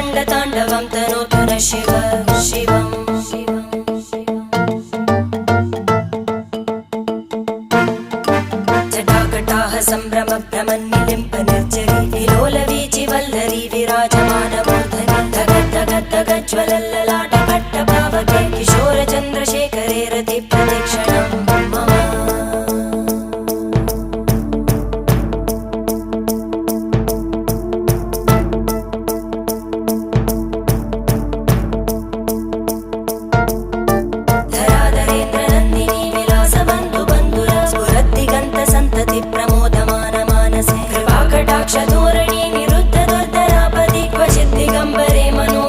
रङ्गताण्डवं तनोतु न शिव शिवम् जटाकटाः सम्भ्रमभ्रमन्निलिम्प निर्जरी विलोलवीचि वल्लरी विराजमानमूर्धनि धगज्ज्वलल्ललाटपट्टपावके किशोरचन्द्रशेखरे रतिप्रतिक्षणं मम धराधरेन्द्रनन्दिनी विलासबन्धुबन्धुरा स्फुरद्दिगन्तसन्तति प्रमोदमान मानसे कृपाकटाक्षधोरणी निरुद्धदुर्धरापदि क्वचिद्दिगम्बरे मनो